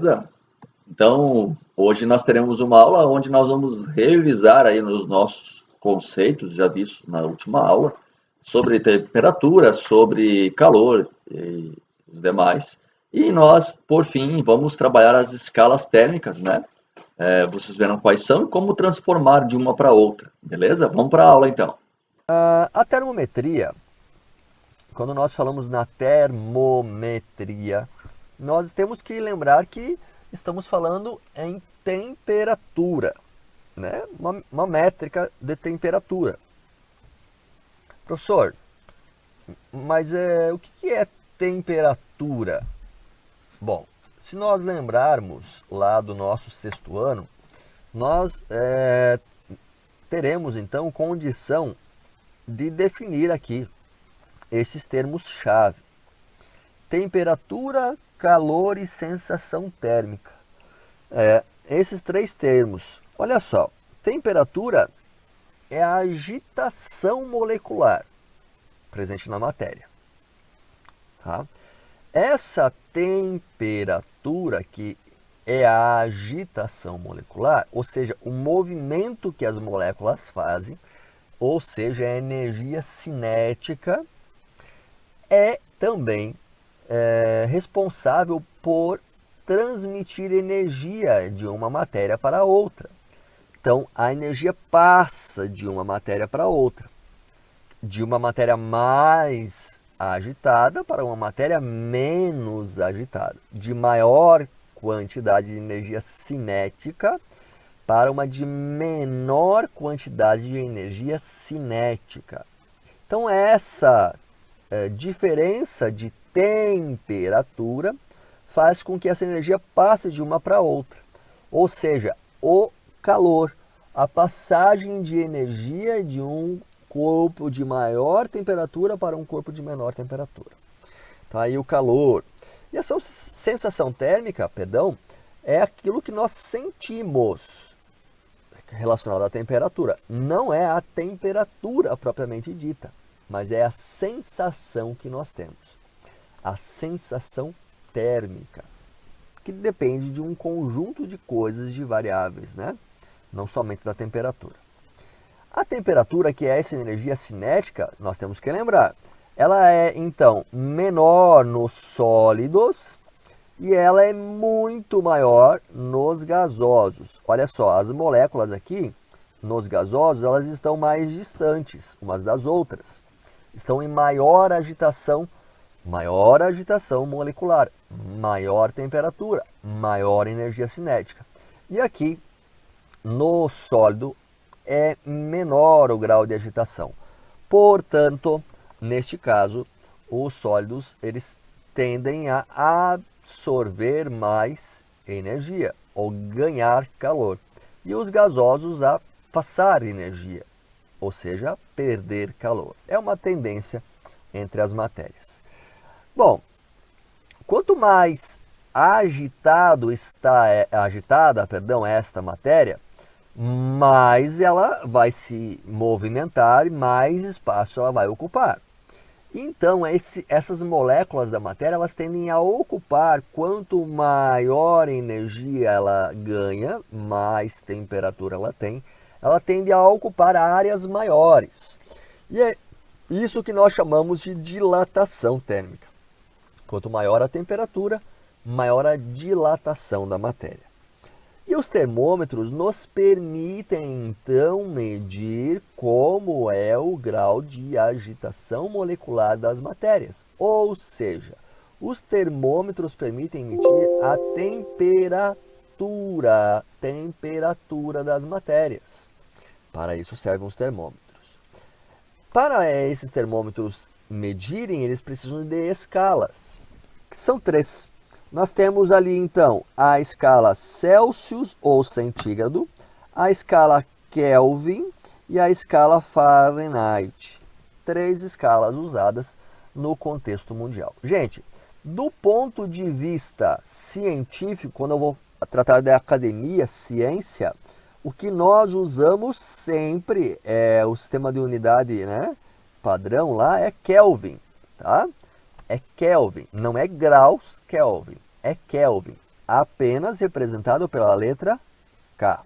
beleza? Então, hoje nós teremos uma aula onde nós vamos revisar aí nos nossos conceitos já vistos na última aula sobre temperatura, sobre calor e os demais. E nós, por fim, vamos trabalhar as escalas térmicas, né? Vocês verão quais são e como transformar de uma para outra, beleza? Vamos para a aula então. A termometria, quando nós falamos na termometria, nós temos que lembrar que estamos falando em temperatura, né? Uma métrica de temperatura. Professor, mas o que é temperatura? Bom, se nós lembrarmos lá do nosso sexto ano, nós teremos então condição de definir aqui esses termos-chave: temperatura, calor e sensação térmica. Esses três termos. Olha só, temperatura é a agitação molecular presente na matéria. Tá? Essa temperatura que é a agitação molecular, ou seja, o movimento que as moléculas fazem, ou seja, a energia cinética, é também responsável por transmitir energia de uma matéria para outra. Então, a energia passa de uma matéria para outra, de uma matéria mais agitada para uma matéria menos agitada, de maior quantidade de energia cinética para uma de menor quantidade de energia cinética. Então, essa diferença de temperatura faz com que essa energia passe de uma para outra. Ou seja, o calor, a passagem de energia de um corpo de maior temperatura para um corpo de menor temperatura. Tá aí o calor. E a sensação térmica, perdão, é aquilo que nós sentimos relacionado à temperatura. Não é a temperatura propriamente dita, mas é a sensação que nós temos. A sensação térmica, que depende de um conjunto de coisas, de variáveis, né? Não somente da temperatura. A temperatura, que é essa energia cinética, nós temos que lembrar, ela é então menor nos sólidos e ela é muito maior nos gasosos. Olha só, as moléculas aqui, nos gasosos, elas estão mais distantes umas das outras. Estão em maior agitação molecular, maior temperatura, maior energia cinética. E aqui, no sólido, é menor o grau de agitação. Portanto, neste caso, os sólidos eles tendem a absorver mais energia ou ganhar calor, e os gasosos a passar energia, ou seja, perder calor. É uma tendência entre as matérias. Bom, quanto mais agitada esta matéria, mais ela vai se movimentar e mais espaço ela vai ocupar. Então, essas moléculas da matéria, elas tendem a ocupar, quanto maior energia ela ganha, mais temperatura ela tende a ocupar áreas maiores. E é isso que nós chamamos de dilatação térmica. Quanto maior a temperatura, maior a dilatação da matéria. E os termômetros nos permitem, então, medir como é o grau de agitação molecular das matérias. Ou seja, os termômetros permitem medir a temperatura das matérias. Para isso servem os termômetros. Para esses termômetros medirem, eles precisam de escalas, que são três. Nós temos ali, então, a escala Celsius ou centígrado, a escala Kelvin e a escala Fahrenheit. Três escalas usadas no contexto mundial. Gente, do ponto de vista científico, quando eu vou tratar da academia, ciência, o que nós usamos sempre é o sistema de unidade, né, padrão lá, é Kelvin, tá? É Kelvin, não é graus Kelvin, é Kelvin. apenas representado pela letra K,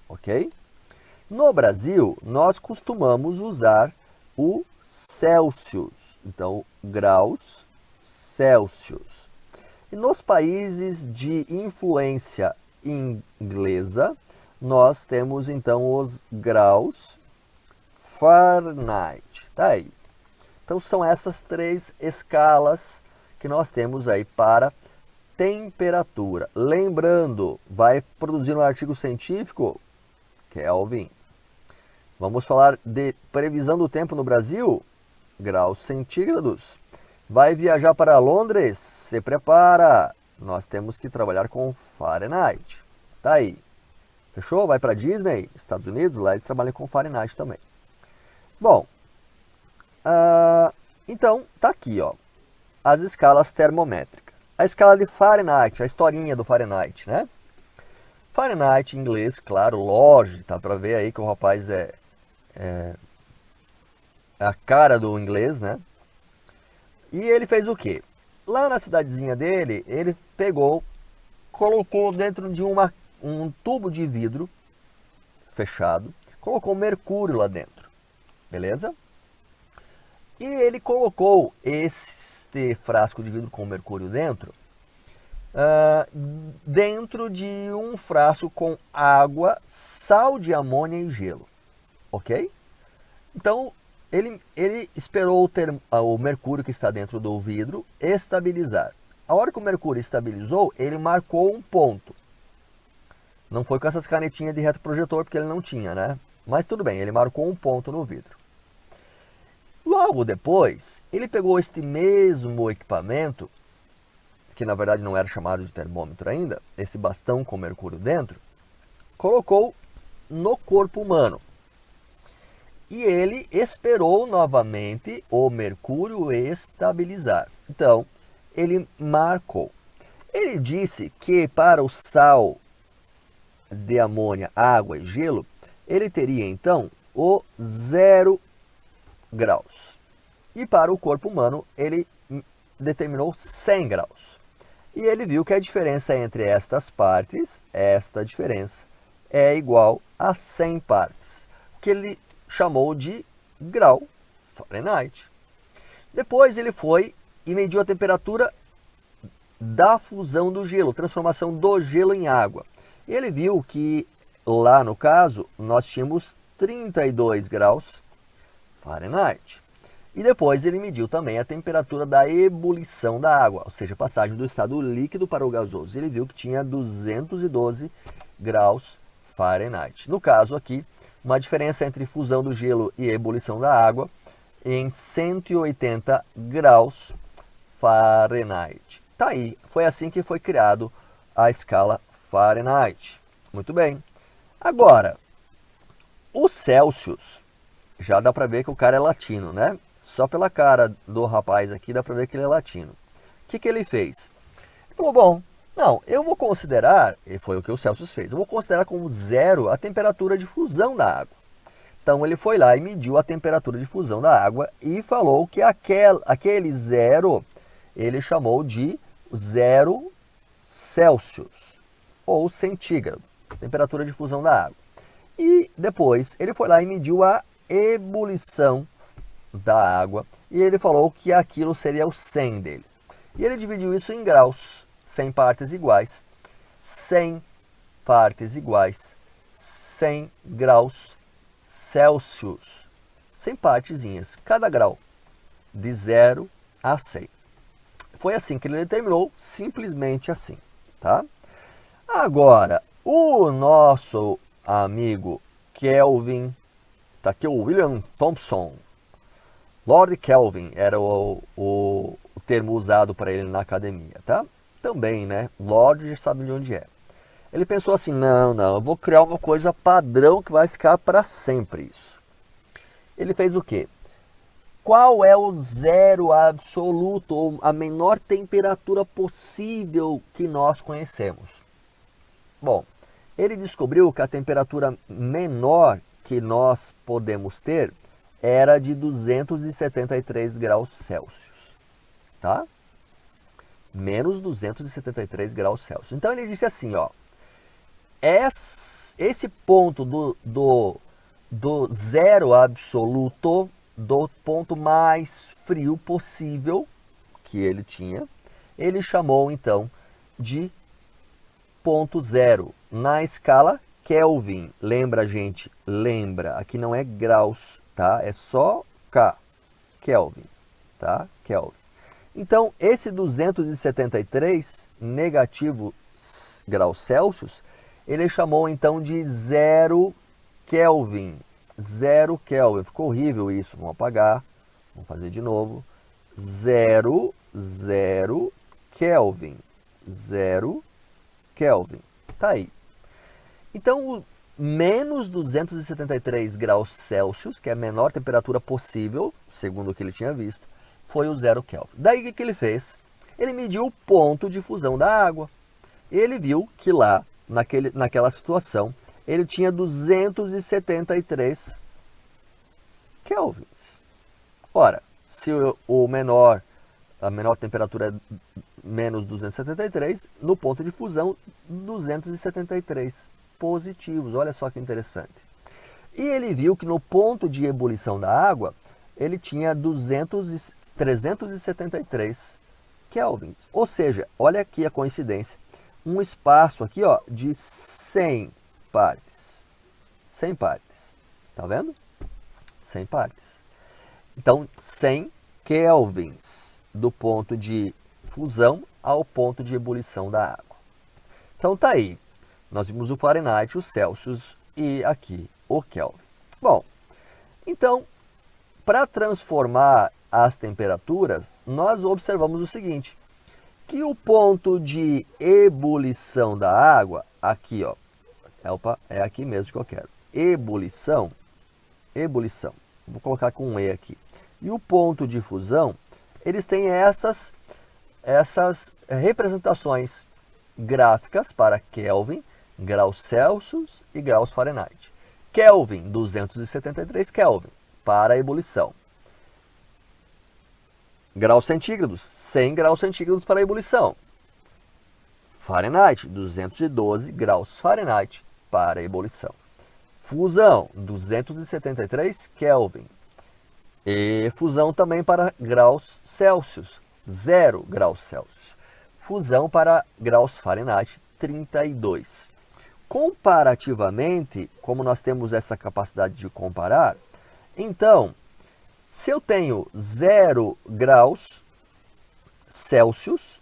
ok? No Brasil, nós costumamos usar o Celsius, então graus Celsius. E nos países de influência inglesa, nós temos então os graus Fahrenheit, tá aí. Então são essas 3 escalas que nós temos aí para temperatura. Lembrando, vai produzir um artigo científico, Kelvin. Vamos falar de previsão do tempo no Brasil, graus centígrados. Vai viajar para Londres, se prepara. Nós temos que trabalhar com Fahrenheit. Tá aí. Fechou? Vai para Disney, Estados Unidos, lá eles trabalham com Fahrenheit também. Bom, então tá aqui, ó, as escalas termométricas. A escala de Fahrenheit, a historinha do Fahrenheit, né? Fahrenheit em inglês, claro, lógico, tá para ver aí que o rapaz é a cara do inglês, né? E ele fez o quê? Lá na cidadezinha dele, ele pegou, colocou dentro de um tubo de vidro fechado, colocou mercúrio lá dentro, beleza? E ele colocou este frasco de vidro com mercúrio dentro, dentro de um frasco com água, sal de amônia e gelo, ok? Então, ele esperou o mercúrio que está dentro do vidro estabilizar. A hora que o mercúrio estabilizou, ele marcou um ponto. Não foi com essas canetinhas de retroprojetor, porque ele não tinha, né? Mas tudo bem, ele marcou um ponto no vidro. Logo depois, ele pegou este mesmo equipamento, que na verdade não era chamado de termômetro ainda, esse bastão com mercúrio dentro, colocou no corpo humano. E ele esperou novamente o mercúrio estabilizar. Então, ele marcou. Ele disse que para o sal de amônia, água e gelo, ele teria então o 0 graus. E para o corpo humano, ele determinou 100 graus. E ele viu que a diferença entre estas partes, esta diferença, é igual a 100 partes. O que ele chamou de grau Fahrenheit. Depois ele foi e mediu a temperatura da fusão do gelo, transformação do gelo em água. Ele viu que lá no caso nós tínhamos 32 graus Fahrenheit. E depois ele mediu também a temperatura da ebulição da água, ou seja, passagem do estado líquido para o gasoso. Ele viu que tinha 212 graus Fahrenheit. No caso aqui, uma diferença entre fusão do gelo e ebulição da água em 180 graus Fahrenheit. Tá aí, foi assim que foi criado a escala Fahrenheit. Muito bem. Agora, o Celsius, já dá para ver que o cara é latino, né? Só pela cara do rapaz aqui dá para ver que ele é latino. O que ele fez? Ele falou, bom, não, eu vou considerar, e foi o que o Celsius fez, eu vou considerar como 0 a temperatura de fusão da água. Então ele foi lá e mediu a temperatura de fusão da água e falou que aquele 0 ele chamou de 0 Celsius, ou centígrado, temperatura de fusão da água. E depois ele foi lá e mediu a ebulição da água e ele falou que aquilo seria o 100 dele. E ele dividiu isso em graus, 100 partes iguais, 100 partes iguais, 100 graus Celsius, 100 partezinhas, cada grau, de 0 a 100. Foi assim que ele determinou, simplesmente assim, tá? Agora, o nosso amigo Kelvin, tá aqui o William Thompson, Lord Kelvin era o termo usado para ele na academia, tá? Também, né? Lord já sabe de onde é. Ele pensou assim, não, eu vou criar uma coisa padrão que vai ficar para sempre isso. Ele fez o quê? Qual é o 0 absoluto, ou a menor temperatura possível que nós conhecemos? Bom, ele descobriu que a temperatura menor que nós podemos ter era de 273 graus Celsius, tá? menos 273 graus Celsius. Então ele disse assim, ó, esse ponto do zero absoluto, do ponto mais frio possível que ele tinha, ele chamou então de ponto zero na escala Kelvin. Lembra, gente? Lembra, aqui não é graus, tá? É só K, Kelvin, tá? Kelvin. Então, esse 273 negativo graus Celsius, ele chamou então de zero Kelvin. Zero Kelvin. Ficou horrível isso. Vamos apagar. Vamos fazer de novo. Zero Kelvin. Zero Kelvin. Tá aí. Então, o menos 273 graus Celsius, que é a menor temperatura possível, segundo o que ele tinha visto, foi o zero Kelvin. Daí o que ele fez? Ele mediu o ponto de fusão da água. Ele viu que lá, naquela situação, ele tinha 273 kelvins. Ora, se a menor temperatura é menos 273, no ponto de fusão, 273 positivos. Olha só que interessante. E ele viu que no ponto de ebulição da água, ele tinha 373 kelvins. Ou seja, olha aqui a coincidência. Um espaço aqui, ó, de 100 partes. 100 partes. Tá vendo? 100 partes. Então, 100 kelvins do ponto de fusão ao ponto de ebulição da água. Então, tá aí. Nós vimos o Fahrenheit, o Celsius e aqui o Kelvin. Bom, então, para transformar as temperaturas, nós observamos o seguinte, que o ponto de ebulição da água, aqui, ó, é aqui mesmo que eu quero. Ebulição, vou colocar com um E aqui. E o ponto de fusão, eles têm essas representações gráficas para Kelvin, graus Celsius e graus Fahrenheit. Kelvin, 273 Kelvin para a ebulição. Graus centígrados, 100 graus centígrados para a ebulição. Fahrenheit, 212 graus Fahrenheit para a ebulição. Fusão, 273 Kelvin. E fusão também para graus Celsius, 0 graus Celsius. Fusão para graus Fahrenheit, 32. Comparativamente, como nós temos essa capacidade de comparar, então, se eu tenho 0 graus Celsius,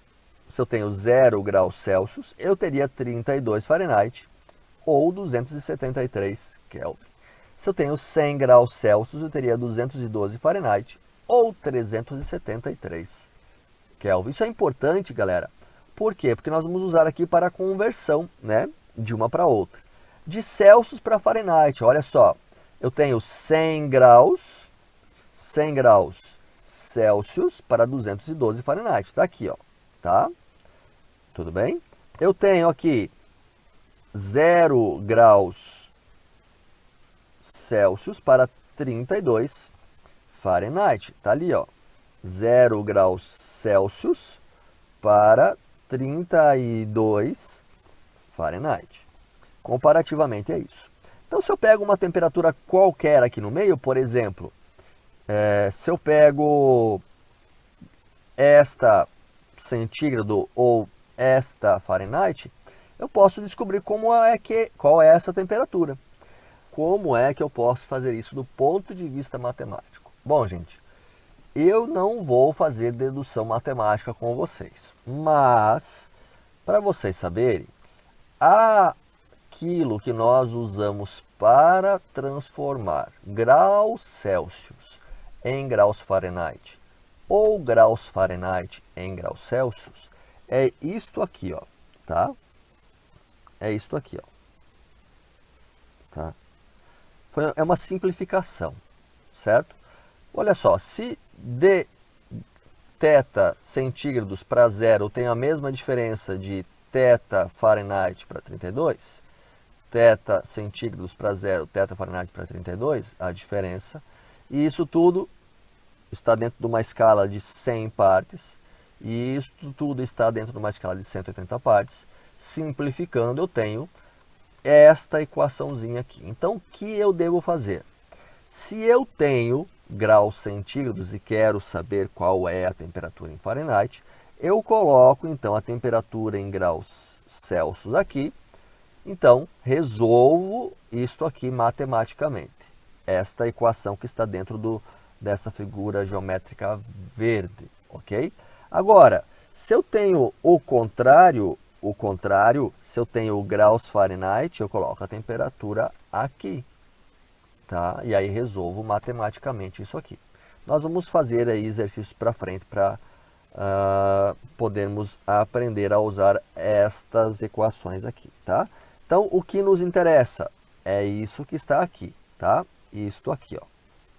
eu teria 32 Fahrenheit ou 273 Kelvin. Se eu tenho 100 graus Celsius, eu teria 212 Fahrenheit ou 373 Kelvin. Isso é importante, galera. Por quê? Porque nós vamos usar aqui para a conversão, né, de uma para outra. De Celsius para Fahrenheit, olha só. Eu tenho 100 graus Celsius para 212 Fahrenheit. Está aqui, ó. Tá? Tudo bem? Eu tenho aqui 0 graus Celsius para 32 Fahrenheit. Está ali, ó. 0 graus Celsius para 32 Fahrenheit. Comparativamente é isso. Então, se eu pego uma temperatura qualquer aqui no meio, por exemplo, se eu pego esta centígrado ou esta Fahrenheit, eu posso descobrir qual é essa temperatura. Como é que eu posso fazer isso do ponto de vista matemático? Bom, gente, eu não vou fazer dedução matemática com vocês, mas para vocês saberem, aquilo que nós usamos para transformar graus Celsius em graus Fahrenheit ou graus Fahrenheit em graus Celsius é isto aqui, ó, tá? É isto aqui, ó. Tá? É uma simplificação, certo? Olha só, se de θ centígrados para 0 tem a mesma diferença de θ Fahrenheit para 32, θ centígrados para 0, θ Fahrenheit para 32, a diferença, e isso tudo está dentro de uma escala de 100 partes, E isso tudo está dentro de uma escala de 180 partes. Simplificando, eu tenho esta equaçãozinha aqui. Então, o que eu devo fazer? Se eu tenho graus centígrados e quero saber qual é a temperatura em Fahrenheit, eu coloco então a temperatura em graus Celsius aqui. Então, resolvo isto aqui matematicamente. Esta equação que está dentro dessa figura geométrica verde, ok? Agora, se eu tenho o contrário, se eu tenho graus Fahrenheit, eu coloco a temperatura aqui, tá? E aí resolvo matematicamente isso aqui. Nós vamos fazer aí exercícios para frente para podermos aprender a usar estas equações aqui, tá? Então, o que nos interessa é isso que está aqui, tá? Isto aqui, ó,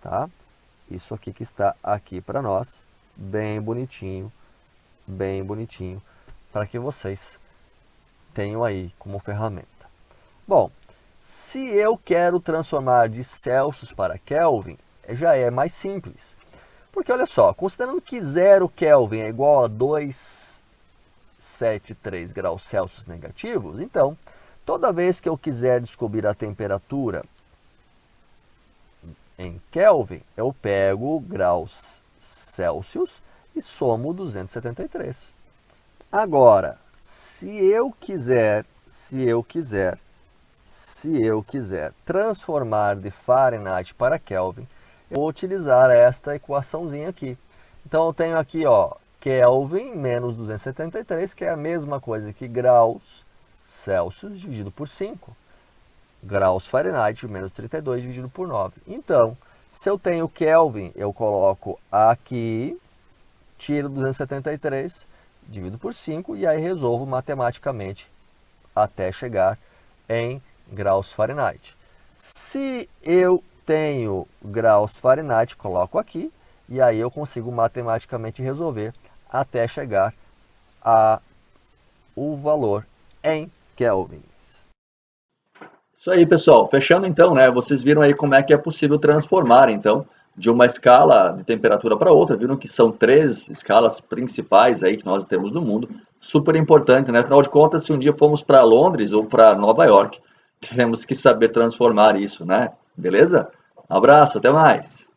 tá? Isso aqui que está aqui para nós, bem bonitinho, para que vocês tenham aí como ferramenta. Bom, se eu quero transformar de Celsius para Kelvin, já é mais simples. Porque olha só, considerando que 0 Kelvin é igual a 273 graus Celsius negativos, então, toda vez que eu quiser descobrir a temperatura em Kelvin, eu pego graus Celsius e somo 273. Agora, se eu quiser transformar de Fahrenheit para Kelvin, eu vou utilizar esta equaçãozinha aqui. Então eu tenho aqui, ó, Kelvin menos 273, que é a mesma coisa que graus Celsius dividido por 5. Graus Fahrenheit menos 32 dividido por 9. Então, se eu tenho Kelvin, eu coloco aqui, tiro 273, divido por 5 e aí resolvo matematicamente até chegar em graus Fahrenheit. Se eu tenho graus Fahrenheit, coloco aqui e aí eu consigo matematicamente resolver até chegar o valor em Kelvin. Isso aí, pessoal. Fechando então, né? Vocês viram aí como é que é possível transformar, então, de uma escala de temperatura para outra. Viram que são 3 escalas principais aí que nós temos no mundo. Super importante, né? Afinal de contas, se um dia formos para Londres ou para Nova York, temos que saber transformar isso, né? Beleza? Um abraço, até mais!